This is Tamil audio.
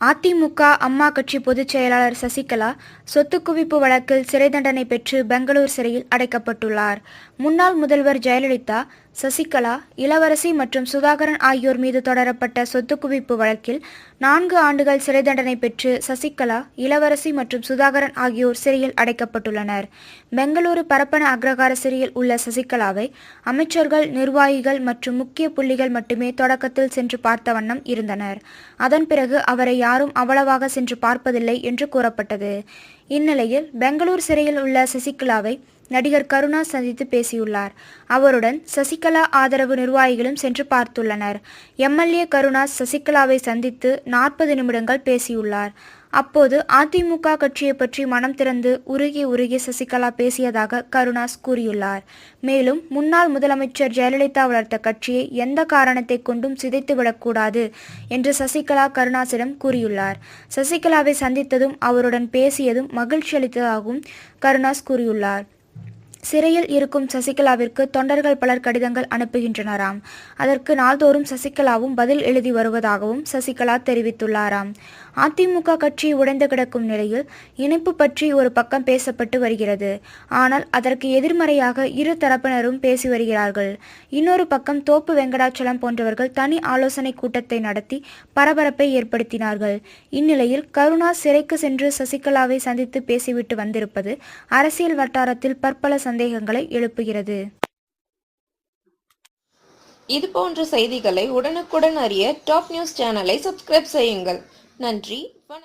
அதிமுக அம்மா கட்சி பொதுச் செயலாளர் சசிகலா சொத்து குவிப்பு வழக்கில் சிறை தண்டனை பெற்று பெங்களூர் சிறையில் அடைக்கப்பட்டுள்ளார். முன்னாள் முதல்வர் ஜெயலலிதா, சசிகலா, இளவரசி மற்றும் சுதாகரன் ஆகியோர் மீது தொடரப்பட்ட சொத்து குவிப்பு வழக்கில் 4 ஆண்டுகள் சிறை தண்டனை பெற்று சசிகலா, இளவரசி மற்றும் சுதாகரன் ஆகியோர் சிறையில் அடைக்கப்பட்டுள்ளனர். பெங்களூரு பரப்பன அக்ரஹார சிறையில் உள்ள சசிகலாவை அமைச்சர்கள், நிர்வாகிகள் மற்றும் முக்கிய புள்ளிகள் மட்டுமே தொடக்கத்தில் சென்று பார்த்த வண்ணம் இருந்தனர். அதன் பிறகு அவரை யாரும் அவ்வளவாக சென்று பார்ப்பதில்லை என்று கூறப்பட்டது. இந்நிலையில் பெங்களூர் சிறையில் உள்ள சசிகலாவை நடிகர் கருணா சந்தித்து பேசியுள்ளார். அவருடன் சசிகலா ஆதரவு நிர்வாகிகளும் சென்று பார்த்துள்ளனர். எம்எல்ஏ கருணா சசிகலாவை சந்தித்து 40 நிமிடங்கள் பேசியுள்ளார். அப்போது அதிமுக கட்சியை பற்றி மனம் திறந்து உருகி சசிகலா பேசியதாக கருணாஸ் கூறியுள்ளார். மேலும் முன்னாள் முதலமைச்சர் ஜெயலலிதா வளர்த்த கட்சியை எந்த காரணத்தை கொண்டும் சிதைத்துவிடக்கூடாது என்று சசிகலா கருணாசிடம் கூறியுள்ளார். சசிகலாவை சந்தித்ததும் அவருடன் பேசியதும் மகிழ்ச்சி அளித்ததாகவும் கருணாஸ் கூறியுள்ளார். சிறையில் இருக்கும் சசிகலாவிற்கு தொண்டர்கள் பலர் கடிதங்கள் அனுப்புகின்றனராம். அதற்கு நாள்தோறும் சசிகலாவும் பதில் எழுதி வருவதாகவும் சசிகலா தெரிவித்துள்ளாராம். அதிமுக கட்சி உடைந்து கிடக்கும் நிலையில் இணைப்பு பற்றி ஒரு பக்கம் பேசப்பட்டு வருகிறது. ஆனால் அதற்கு எதிர்மறையாக இரு தரப்பினரும் பேசி வருகிறார்கள். இன்னொரு பக்கம் தோப்பு வெங்கடாச்சலம் போன்றவர்கள் தனி ஆலோசனை கூட்டத்தை நடத்தி பரபரப்பை ஏற்படுத்தினார்கள். இந்நிலையில் கருணா சிறைக்கு சென்று சசிகலாவை சந்தித்து பேசிவிட்டு வந்திருப்பது அரசியல் வட்டாரத்தில் பற்பல சந்தேகங்களை எழுப்புகிறது. இது போன்ற செய்திகளை உடனுக்குடன் அறிய டாப் நியூஸ் சேனலை சப்ஸ்கிரைப் செய்யுங்கள். நன்றி.